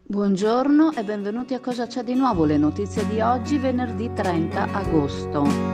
Buongiorno e benvenuti a Cosa c'è di nuovo, le notizie di oggi, venerdì 30 agosto.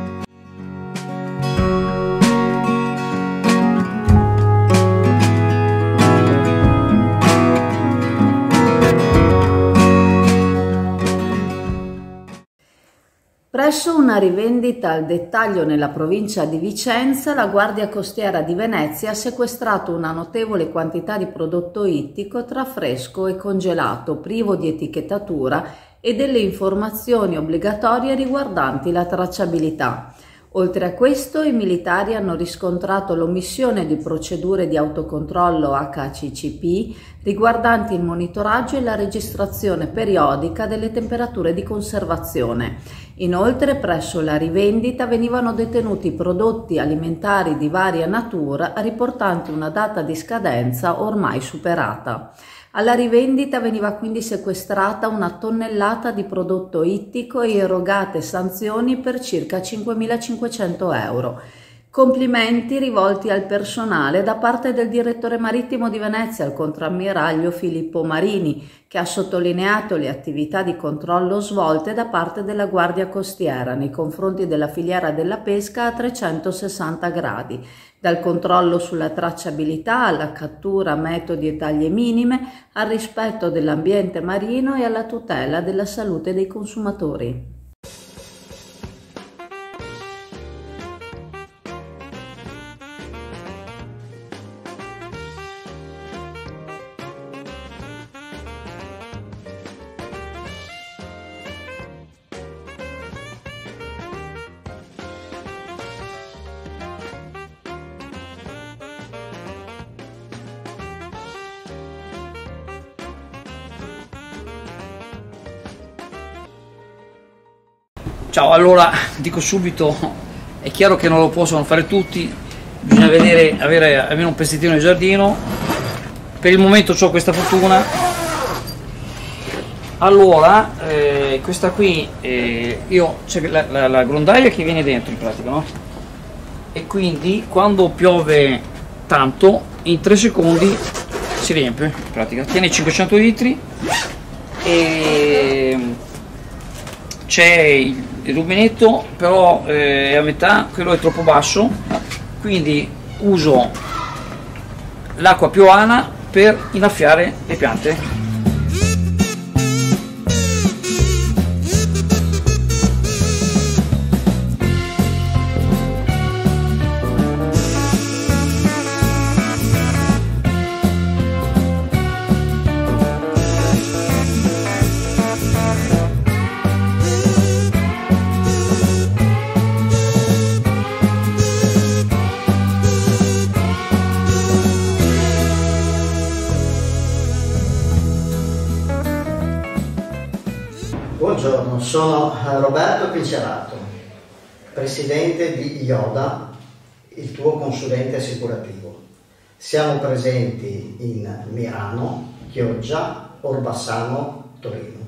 Presso una rivendita al dettaglio nella provincia di Vicenza, la Guardia Costiera di Venezia ha sequestrato una notevole quantità di prodotto ittico tra fresco e congelato, privo di etichettatura e delle informazioni obbligatorie riguardanti la tracciabilità. Oltre a questo, i militari hanno riscontrato l'omissione di procedure di autocontrollo HACCP riguardanti il monitoraggio e la registrazione periodica delle temperature di conservazione. Inoltre, presso la rivendita venivano detenuti prodotti alimentari di varia natura riportanti una data di scadenza ormai superata. Alla rivendita veniva quindi sequestrata una tonnellata di prodotto ittico e erogate sanzioni per circa 5.500 euro. Complimenti rivolti al personale da parte del direttore marittimo di Venezia, il contrammiraglio Filippo Marini, che ha sottolineato le attività di controllo svolte da parte della Guardia Costiera nei confronti della filiera della pesca a 360 gradi, dal controllo sulla tracciabilità alla cattura a metodi e taglie minime, al rispetto dell'ambiente marino e alla tutela della salute dei consumatori. Ciao, allora dico subito, è chiaro che non lo possono fare tutti, bisogna avere almeno un pezzettino di giardino. Per il momento ho questa fortuna. Allora, questa qui, c'è la grondaia che viene dentro in pratica, no? E quindi quando piove tanto, in 3 secondi si riempie, in pratica. Tiene 500 litri e c'è il rubinetto, però è a metà, quello è troppo basso, quindi uso l'acqua piovana per innaffiare le piante. Buongiorno, sono Roberto Pincerato, presidente di IODA, il tuo consulente assicurativo. Siamo presenti in Mirano, Chioggia, Orbassano, Torino.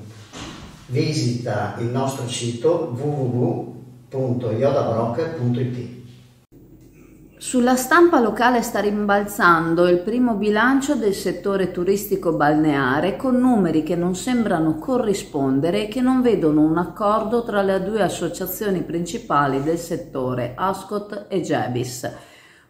Visita il nostro sito www.iodabroker.it. Sulla stampa locale sta rimbalzando il primo bilancio del settore turistico balneare con numeri che non sembrano corrispondere e che non vedono un accordo tra le 2 associazioni principali del settore, Ascot e Gebis.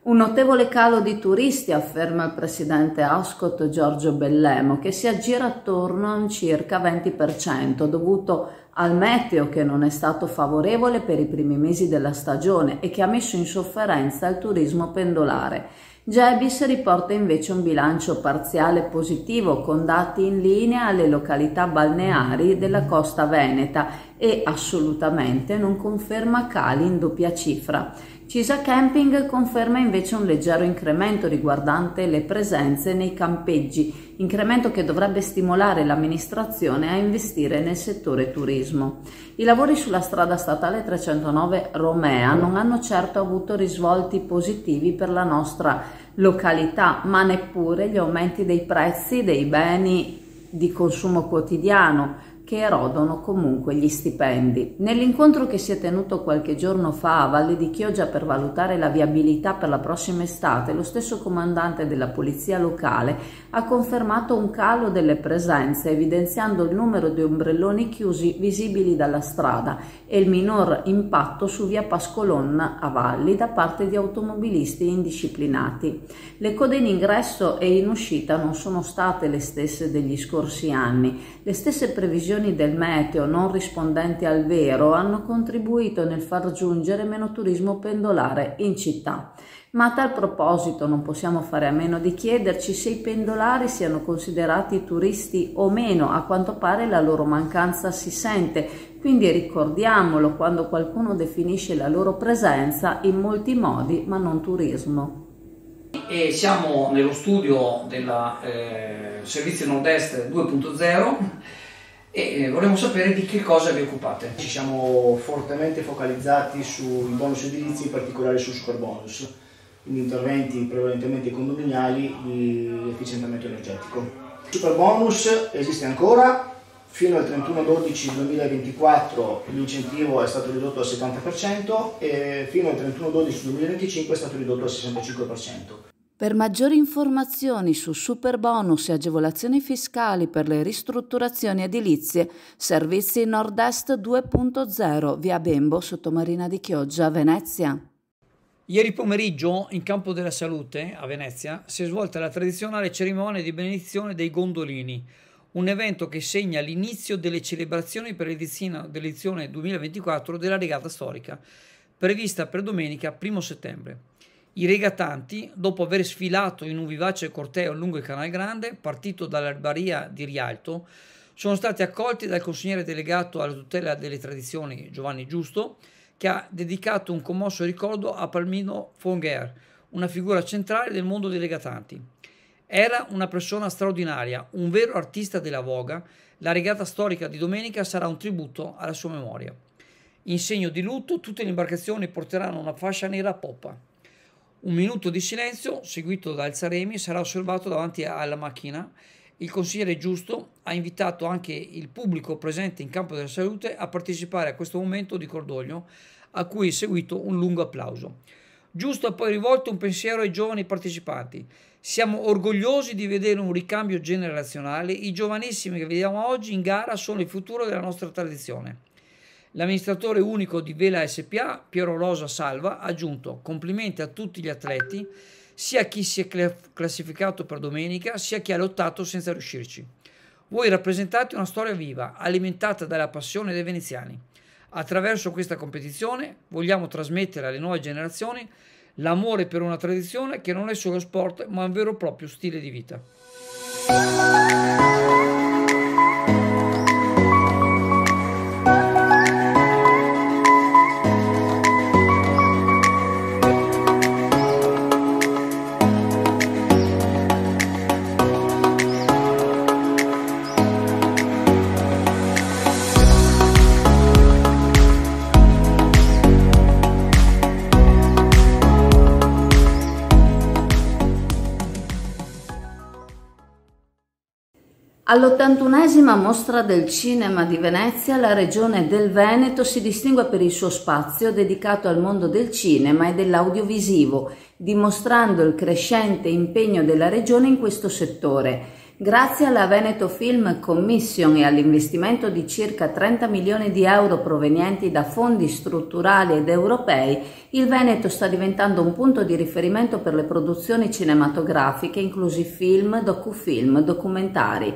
Un notevole calo di turisti, afferma il presidente Ascot Giorgio Bellemo, che si aggira attorno a un circa 20%, dovuto al meteo che non è stato favorevole per i primi mesi della stagione e che ha messo in sofferenza il turismo pendolare. Gebis riporta invece un bilancio parziale positivo con dati in linea alle località balneari della costa veneta e assolutamente non conferma cali in doppia cifra. Cisa Camping conferma invece un leggero incremento riguardante le presenze nei campeggi, incremento che dovrebbe stimolare l'amministrazione a investire nel settore turismo. I lavori sulla strada statale 309 Romea non hanno certo avuto risvolti positivi per la nostra località, ma neppure gli aumenti dei prezzi dei beni di consumo quotidiano che erodono comunque gli stipendi. Nell'incontro che si è tenuto qualche giorno fa a Valle di Chioggia per valutare la viabilità per la prossima estate, lo stesso comandante della polizia locale ha confermato un calo delle presenze, evidenziando il numero di ombrelloni chiusi visibili dalla strada e il minor impatto su via Pascolon a Valli da parte di automobilisti indisciplinati. Le code in ingresso e in uscita non sono state le stesse degli scorsi anni. Le stesse previsioni del meteo, non rispondenti al vero, hanno contribuito nel far giungere meno turismo pendolare in città. Ma a tal proposito non possiamo fare a meno di chiederci se i pendolari siano considerati turisti o meno. A quanto pare la loro mancanza si sente, quindi ricordiamolo quando qualcuno definisce la loro presenza in molti modi, ma non turismo. E siamo nello studio del Servizio Nord-Est 2.0 e vorremmo sapere di che cosa vi occupate. Ci siamo fortemente focalizzati sui bonus edilizi, in particolare sul superbonus, quindi interventi prevalentemente condominiali di efficientamento energetico. Il superbonus esiste ancora, fino al 31/12/2024 l'incentivo è stato ridotto al 70% e fino al 31/12/2025 è stato ridotto al 65%. Per maggiori informazioni su superbonus e agevolazioni fiscali per le ristrutturazioni edilizie, Servizi Nord-Est 2.0, via Bembo, Sottomarina di Chioggia, Venezia. Ieri pomeriggio, in Campo della Salute, a Venezia, si è svolta la tradizionale cerimonia di benedizione dei gondolini, un evento che segna l'inizio delle celebrazioni per l'edizione 2024 della regata storica, prevista per domenica 1 settembre. I regatanti, dopo aver sfilato in un vivace corteo lungo il Canal Grande, partito dall'Albaria di Rialto, sono stati accolti dal consigliere delegato alla tutela delle tradizioni Giovanni Giusto, che ha dedicato un commosso ricordo a Palmiro Foguer, una figura centrale del mondo dei regatanti. Era una persona straordinaria, un vero artista della voga. La regata storica di domenica sarà un tributo alla sua memoria. In segno di lutto, tutte le imbarcazioni porteranno una fascia nera a poppa. Un minuto di silenzio, seguito da alzaremi, sarà osservato davanti alla macchina. Il consigliere Giusto ha invitato anche il pubblico presente in Campo della Salute a partecipare a questo momento di cordoglio, a cui è seguito un lungo applauso. Giusto ha poi rivolto un pensiero ai giovani partecipanti. Siamo orgogliosi di vedere un ricambio generazionale. I giovanissimi che vediamo oggi in gara sono il futuro della nostra tradizione. L'amministratore unico di Vela SPA, Piero Rosa Salva, ha aggiunto: complimenti a tutti gli atleti, sia chi si è classificato per domenica, sia chi ha lottato senza riuscirci. Voi rappresentate una storia viva, alimentata dalla passione dei veneziani. Attraverso questa competizione vogliamo trasmettere alle nuove generazioni l'amore per una tradizione che non è solo sport, ma un vero e proprio stile di vita. All'81esima Mostra del Cinema di Venezia, la regione del Veneto si distingue per il suo spazio dedicato al mondo del cinema e dell'audiovisivo, dimostrando il crescente impegno della regione in questo settore. Grazie alla Veneto Film Commission e all'investimento di circa 30 milioni di euro provenienti da fondi strutturali ed europei, il Veneto sta diventando un punto di riferimento per le produzioni cinematografiche, inclusi film, docufilm, documentari.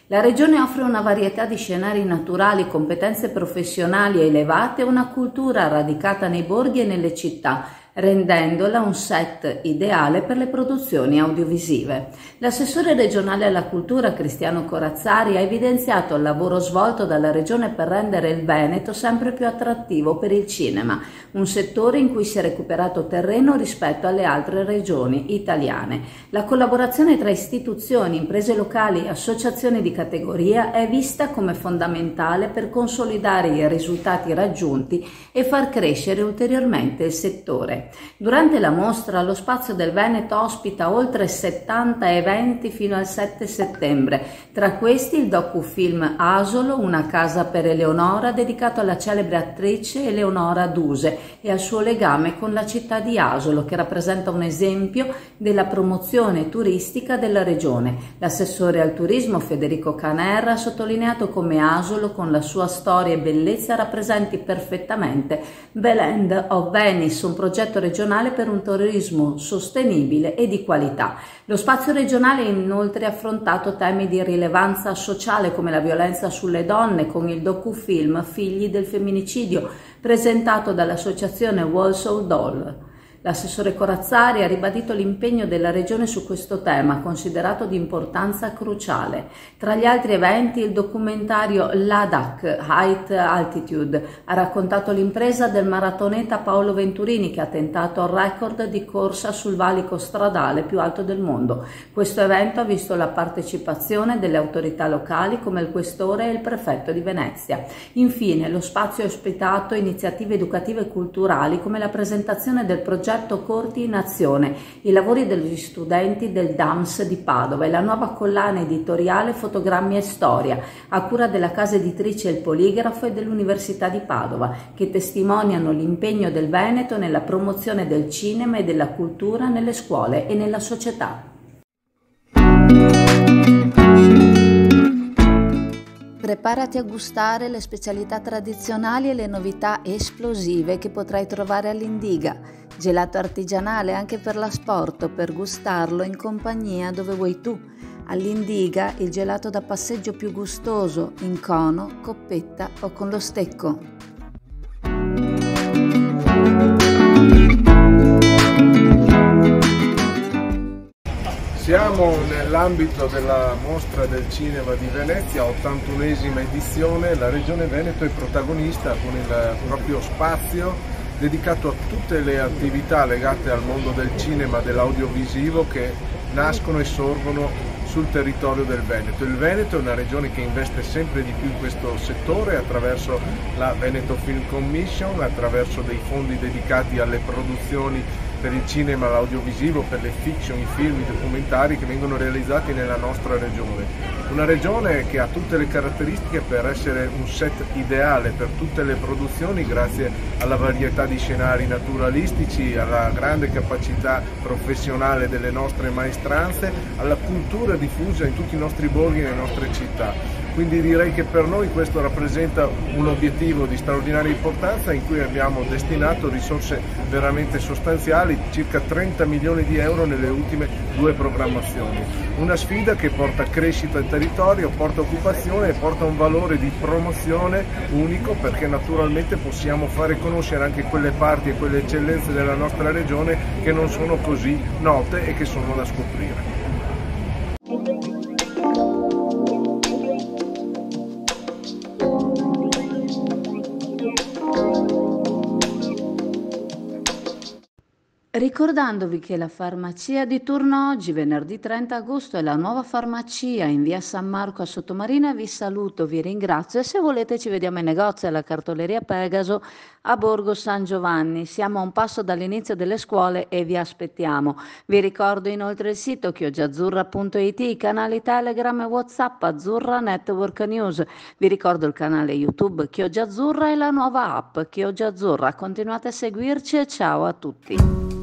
La regione offre una varietà di scenari naturali, competenze professionali elevate e una cultura radicata nei borghi e nelle città, rendendola un set ideale per le produzioni audiovisive. L'assessore regionale alla cultura Cristiano Corazzari ha evidenziato il lavoro svolto dalla regione per rendere il Veneto sempre più attrattivo per il cinema, un settore in cui si è recuperato terreno rispetto alle altre regioni italiane. La collaborazione tra istituzioni, imprese locali e associazioni di categoria è vista come fondamentale per consolidare i risultati raggiunti e far crescere ulteriormente il settore. storiche. Durante la mostra lo Spazio del Veneto ospita oltre 70 eventi fino al 7 settembre, tra questi il docufilm Asolo, una casa per Eleonora, dedicato alla celebre attrice Eleonora Duse e al suo legame con la città di Asolo, che rappresenta un esempio della promozione turistica della regione. L'assessore al turismo Federico Canerra ha sottolineato come Asolo, con la sua storia e bellezza, rappresenti perfettamente Blend of Venice, un progetto regionale per un turismo sostenibile e di qualità. Lo spazio regionale ha inoltre affrontato temi di rilevanza sociale come la violenza sulle donne con il docufilm Figli del femminicidio, presentato dall'associazione Walsall Doll. L'assessore Corazzari ha ribadito l'impegno della Regione su questo tema, considerato di importanza cruciale. Tra gli altri eventi, il documentario Ladakh Height Altitude ha raccontato l'impresa del maratoneta Paolo Venturini, che ha tentato il record di corsa sul valico stradale più alto del mondo. Questo evento ha visto la partecipazione delle autorità locali come il questore e il prefetto di Venezia. Infine, lo spazio ha ospitato iniziative educative e culturali come la presentazione del progetto Corti in Azione, i lavori degli studenti del DAMS di Padova e la nuova collana editoriale Fotogrammi e Storia, a cura della casa editrice Il Poligrafo e dell'Università di Padova, che testimoniano l'impegno del Veneto nella promozione del cinema e della cultura nelle scuole e nella società. Preparati a gustare le specialità tradizionali e le novità esplosive che potrai trovare all'Indiga. Gelato artigianale anche per l'asporto, per gustarlo in compagnia dove vuoi tu. All'Indiga il gelato da passeggio più gustoso, in cono, coppetta o con lo stecco. Siamo nell'ambito della Mostra del Cinema di Venezia, 81esima edizione. La Regione Veneto è protagonista con il proprio spazio dedicato a tutte le attività legate al mondo del cinema, dell'audiovisivo, che nascono e sorgono sul territorio del Veneto. Il Veneto è una regione che investe sempre di più in questo settore attraverso la Veneto Film Commission, attraverso dei fondi dedicati alle produzioni per il cinema, l'audiovisivo, per le fiction, i film, i documentari che vengono realizzati nella nostra regione. Una regione che ha tutte le caratteristiche per essere un set ideale per tutte le produzioni, grazie alla varietà di scenari naturalistici, alla grande capacità professionale delle nostre maestranze, alla cultura diffusa in tutti i nostri borghi e nelle nostre città. Quindi direi che per noi questo rappresenta un obiettivo di straordinaria importanza in cui abbiamo destinato risorse veramente sostanziali, circa 30 milioni di euro nelle ultime 2 programmazioni. Una sfida che porta crescita al territorio, porta occupazione e porta un valore di promozione unico, perché naturalmente possiamo fare conoscere anche quelle parti e quelle eccellenze della nostra regione che non sono così note e che sono da scoprire. Ricordandovi che la farmacia di turno oggi, venerdì 30 agosto, è la nuova farmacia in via San Marco a Sottomarina. Vi saluto, vi ringrazio e se volete ci vediamo in negozio alla cartoleria Pegaso a Borgo San Giovanni. Siamo a un passo dall'inizio delle scuole e vi aspettiamo. Vi ricordo inoltre il sito chioggiaazzurra.it, i canali Telegram e WhatsApp Azzurra Network News. Vi ricordo il canale YouTube Chioggia Azzurra e la nuova app Chioggia Azzurra. Continuate a seguirci e ciao a tutti.